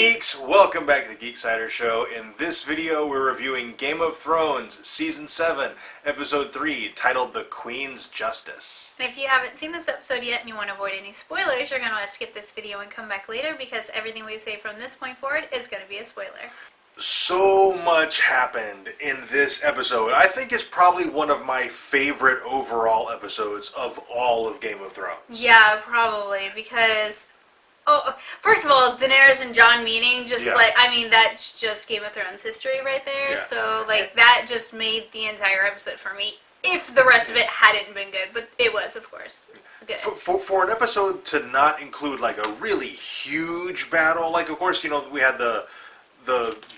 Geeks! Welcome back to the Geeksider Show. In this video, we're reviewing Game of Thrones Season 7, Episode 3, titled The Queen's Justice. And if you haven't seen this episode yet and you want to avoid any spoilers, you're going to want to skip this video and come back later because everything we say from this point forward is going to be a spoiler. So much happened in this episode. I think it's probably one of my favorite overall episodes of all of Game of Thrones. Yeah, probably, because... Oh, first of all, Daenerys and Jon meeting, that's just Game of Thrones history right there. Yeah. So, that just made the entire episode for me, if the rest of it hadn't been good. But it was, of course, good. For an episode to not include, a really huge battle, of course, we had the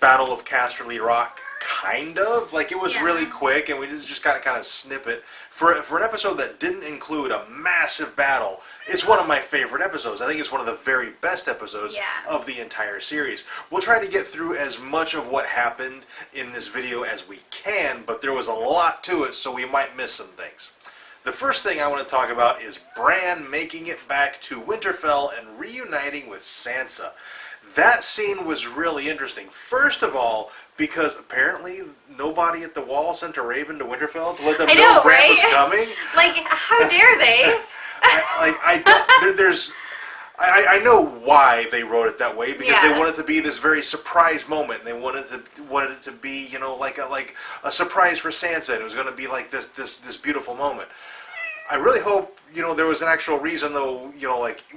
Battle of Casterly Rock, kind of. It was really quick, and we just got to kind of snip it. For an episode that didn't include a massive battle, it's one of my favorite episodes. I think it's one of the very best episodes of the entire series. We'll try to get through as much of what happened in this video as we can, but there was a lot to it, so we might miss some things. The first thing I want to talk about is Bran making it back to Winterfell and reuniting with Sansa. That scene was really interesting. First of all, because apparently nobody at the Wall sent a raven to Winterfell to let them know Bran was coming. How dare they? I know why they wrote it that way, because they wanted it to be this very surprise moment. And they wanted it to be, like a surprise for Sansa, and it was going to be like this beautiful moment. I really hope, there was an actual reason, though,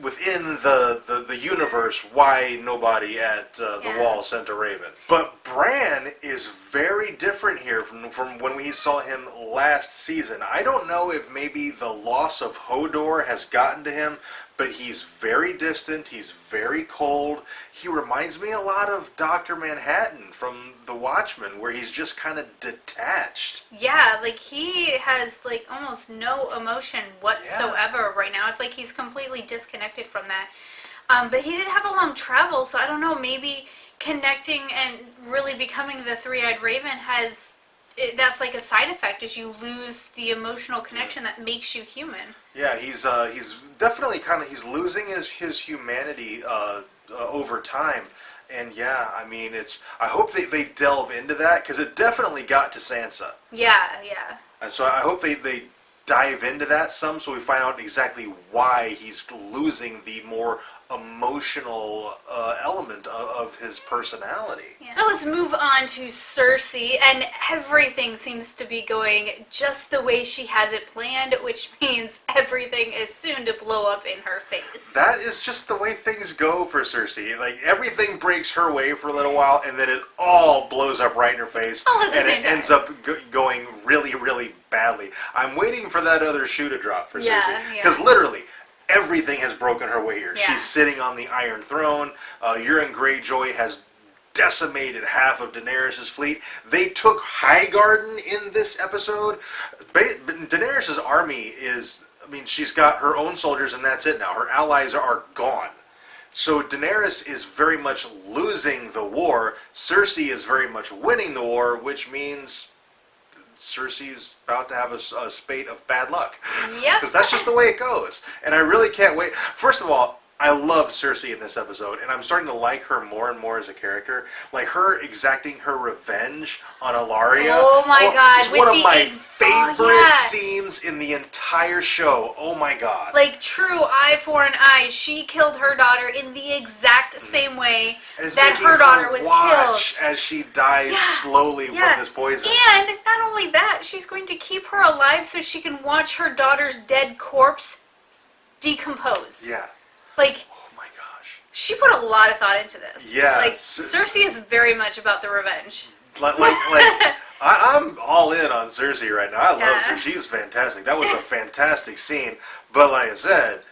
within the universe, why nobody at the Wall sent a raven. But Bran is very different here from when we saw him last season. I don't know if maybe the loss of Hodor has gotten to him, but he's very distant, he's very cold. He reminds me a lot of Dr. Manhattan from The Watchmen, where he's just kind of detached. Yeah, he has, almost no emotion whatsoever right now. It's like he's completely disconnected from that. But he did have a long travel, so I don't know, maybe connecting and really becoming the Three-Eyed Raven that's like a side effect, is you lose the emotional connection that makes you human. Yeah, he's definitely he's losing his humanity over time. And I hope they delve into that, because it definitely got to Sansa. Yeah. And so I hope they dive into that some, so we find out exactly why he's losing the more emotional element of his personality. Yeah. Now let's move on to Cersei, and everything seems to be going just the way she has it planned, which means everything is soon to blow up in her face. That is just the way things go for Cersei. Everything breaks her way for a little while, and then it all blows up right in her face, all at the same time. Ends up going really, really badly. I'm waiting for that other shoe to drop for Cersei, because literally everything has broken her way here. She's sitting on the Iron Throne. Euron Greyjoy has decimated half of Daenerys' fleet. They took Highgarden in this episode. Daenerys' army she's got her own soldiers, and that's it now. Her allies are gone. So Daenerys is very much losing the war. Cersei is very much winning the war, which means Cersei's about to have a spate of bad luck. Yep. Because that's just the way it goes. And I really can't wait. First of all, I loved Cersei in this episode, and I'm starting to like her more and more as a character. Her exacting her revenge on Ilaria. Oh my god. It's one of my favorite scenes in the entire show. Oh my god. True eye for an eye. She killed her daughter in the exact same way that her daughter was killed. As she dies slowly from this poison. And not only that, she's going to keep her alive so she can watch her daughter's dead corpse decompose. Yeah. Oh my gosh. She put a lot of thought into this. Yeah. Cersei is very much about the revenge. I'm all in on Cersei right now. I love her. She's fantastic. That was a fantastic scene. But like I said,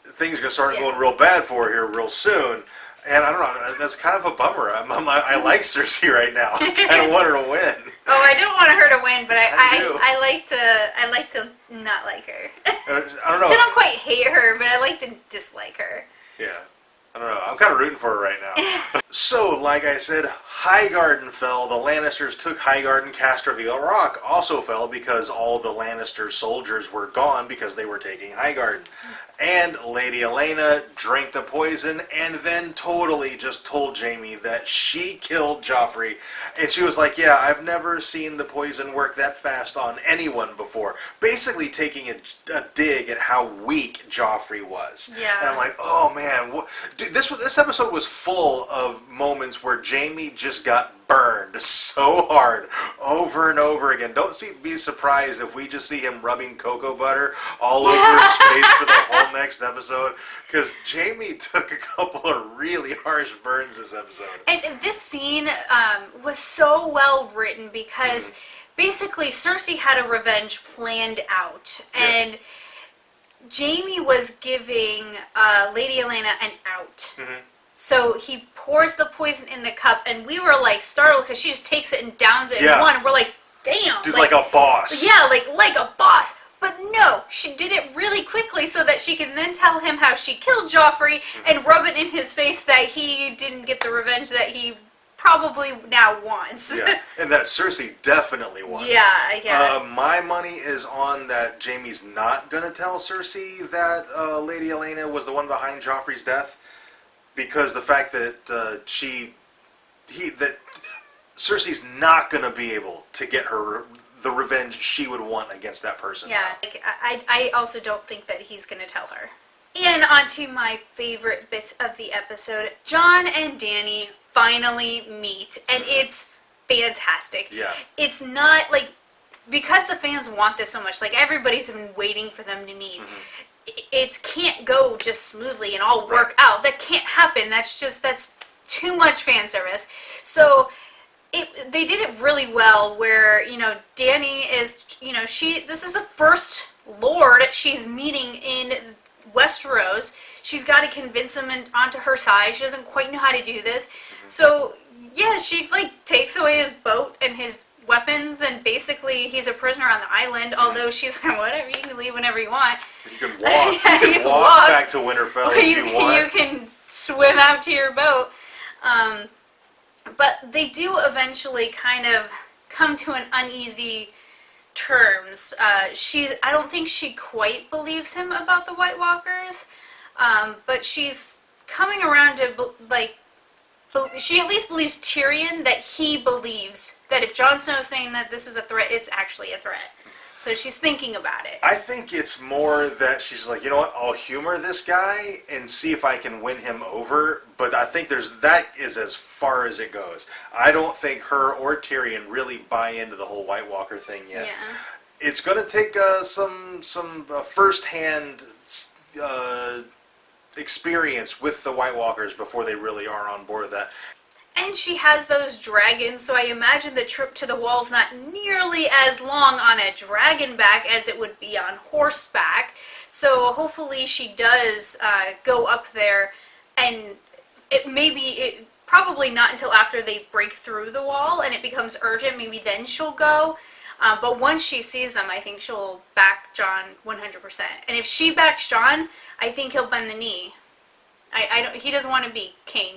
things are going to start going real bad for her here real soon. And I don't know, that's kind of a bummer. I like Cersei right now. I kind of want her to win. Oh, I don't want her to win, but I like to not like her. I don't know. So I don't quite hate her, but I like to dislike her. Yeah. I don't know. I'm kind of rooting for her right now. So, like I said, Highgarden fell. The Lannisters took Highgarden. Casterly Rock also fell because all the Lannister soldiers were gone because they were taking Highgarden. And Lady Olenna drank the poison and then totally just told Jaime that she killed Joffrey. And she was like, yeah, I've never seen the poison work that fast on anyone before. Basically taking a dig at how weak Joffrey was. Yeah. And I'm like, oh man, dude, this episode was full of moments where Jaime just got burned so hard over and over again. Be surprised if we just see him rubbing cocoa butter all over his face for the whole next episode, because Jaime took a couple of really harsh burns this episode. And this scene was so well written because basically Cersei had a revenge planned out, and Jaime was giving Lady Olenna an out. So he pours the poison in the cup, and we were like startled because she just takes it and downs it in one. And we're like, damn. Dude, like a boss. Yeah, like a boss. But no, she did it really quickly so that she can then tell him how she killed Joffrey and rub it in his face that he didn't get the revenge that he probably now wants. Yeah, and that Cersei definitely wants. Yeah. My money is on that Jaime's not going to tell Cersei that Lady Olenna was the one behind Joffrey's death. Because the fact that Cersei's not going to be able to get the revenge she would want against that person. Yeah, I also don't think that he's going to tell her. And on to my favorite bit of the episode. Jon and Dany finally meet, and it's fantastic. Yeah. It's not like, because the fans want this so much, like everybody's been waiting for them to meet. It can't go just smoothly and all work out. That can't happen. That's too much fan service. So they did it really well where, Dany is, this is the first Lord she's meeting in Westeros. She's got to convince him onto her side. She doesn't quite know how to do this. So, yeah, she, takes away his boat and his weapons, and basically he's a prisoner on the island, although she's like, whatever, you can leave whenever you want. You can walk. You can walk back to Winterfell if you want. You can swim out to your boat. But they do eventually kind of come to an uneasy terms. I don't think she quite believes him about the White Walkers, but she's coming around to, she at least believes Tyrion that he believes that if Jon Snow's saying that this is a threat, it's actually a threat. So she's thinking about it. I think it's more that she's like, you know what, I'll humor this guy and see if I can win him over. But I think that is as far as it goes. I don't think her or Tyrion really buy into the whole White Walker thing yet. Yeah. It's going to take some first-hand experience with the White Walkers before they really are on board with that. And she has those dragons, so I imagine the trip to the wall's not nearly as long on a dragon back as it would be on horseback. So hopefully she does go up there, and it probably not until after they break through the wall and it becomes urgent. Maybe then she'll go. But once she sees them, I think she'll back Jon 100%. And if she backs Jon, I think he'll bend the knee. He doesn't want to be king.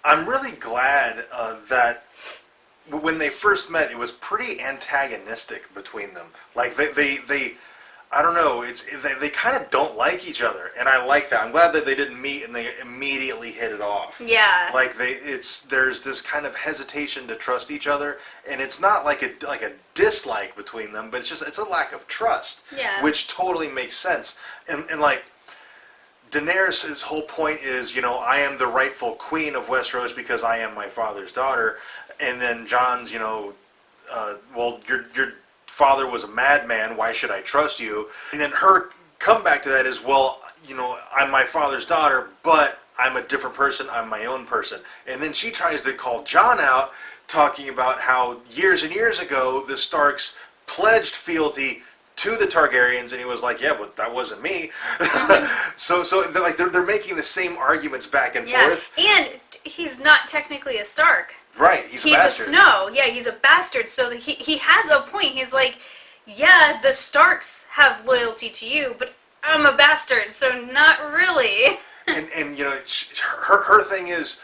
I'm really glad that when they first met, it was pretty antagonistic between them. Like they I don't know, they kind of don't like each other, and I like that. I'm glad that they didn't meet and they immediately hit it off. Yeah. Like there's this kind of hesitation to trust each other, and it's not like a dislike between them, but it's a lack of trust. Yeah. Which totally makes sense. And like Daenerys' whole point is, I am the rightful queen of Westeros because I am my father's daughter. And then Jon's, well, your father was a madman, why should I trust you? And then her comeback to that is, well, I'm my father's daughter, but I'm a different person, I'm my own person. And then she tries to call Jon out, talking about how years and years ago the Starks pledged fealty to the Targaryens, and he was like, yeah, but that wasn't me. so they're making the same arguments back and forth. And he's not technically a Stark. Right, he's a bastard. He's a Snow. Yeah, he's a bastard. So he has a point. He's like, yeah, the Starks have loyalty to you, but I'm a bastard, so not really. and her thing is,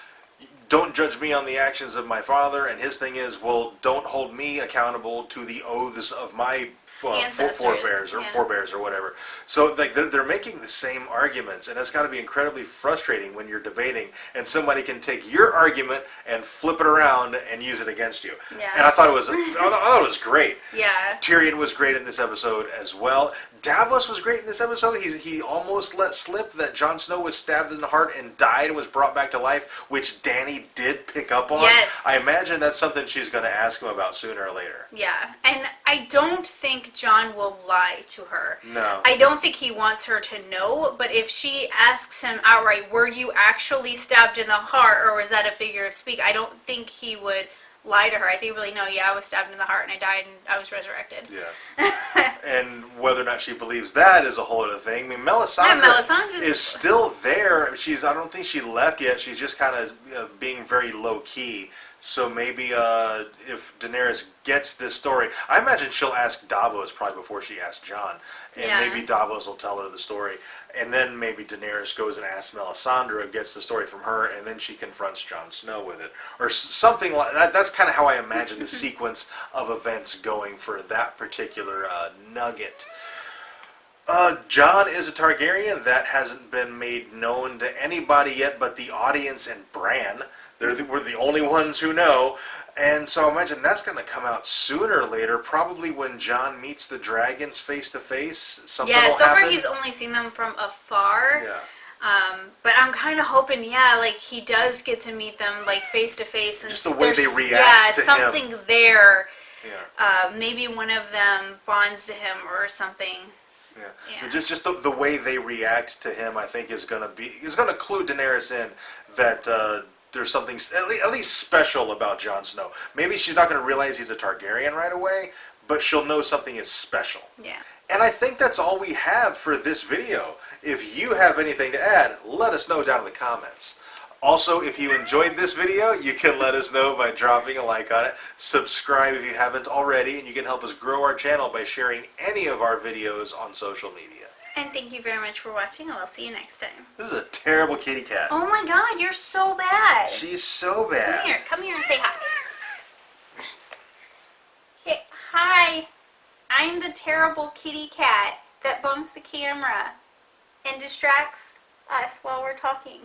don't judge me on the actions of my father, and his thing is, well, don't hold me accountable to the oaths of my forebears or whatever. So like they're making the same arguments, and it's got to be incredibly frustrating when you're debating and somebody can take your argument and flip it around and use it against you. Yeah. And I thought it was great. Yeah. Tyrion was great in this episode as well. Davos was great in this episode. He almost let slip that Jon Snow was stabbed in the heart and died and was brought back to life, which Dany did pick up on. Yes. I imagine that's something she's going to ask him about sooner or later. Yeah, and I don't think Jon will lie to her. No. I don't think he wants her to know, but if she asks him outright, were you actually stabbed in the heart, or was that a figure of speech, I don't think he would lie to her. I think really, no, yeah, I was stabbed in the heart and I died and I was resurrected. Yeah. And whether or not she believes that is a whole other thing. I mean, Melisandre is still there. I don't think she left yet. She's just kind of being very low key. So maybe if Daenerys gets this story, I imagine she'll ask Davos probably before she asks Jon. And maybe Davos will tell her the story. And then maybe Daenerys goes and asks Melisandre, gets the story from her, and then she confronts Jon Snow with it. Or something like that. That's kind of how I imagine the sequence of events going for that particular nugget. Jon is a Targaryen. That hasn't been made known to anybody yet but the audience and Bran. We're the only ones who know. And so I imagine that's going to come out sooner or later, probably when Jon meets the dragons face to face. Something will so happen. far he's only seen them from afar. Yeah. But I'm kind of hoping, like he does get to meet them like face to face, and just the way they react to something him. there. Yeah. Maybe one of them bonds to him or something. Yeah. Just the way they react to him, I think, is going to clue Daenerys in that there's something at least special about Jon Snow. Maybe she's not going to realize he's a Targaryen right away, but she'll know something is special. Yeah. And I think that's all we have for this video. If you have anything to add, let us know down in the comments. Also, if you enjoyed this video, you can let us know by dropping a like on it. Subscribe if you haven't already, and you can help us grow our channel by sharing any of our videos on social media. And thank you very much for watching, and we'll see you next time. This is a terrible kitty cat. Oh my god, you're so bad. She's so bad. Come here and say hi. Hey, hi. I'm the terrible kitty cat that bumps the camera and distracts us while we're talking.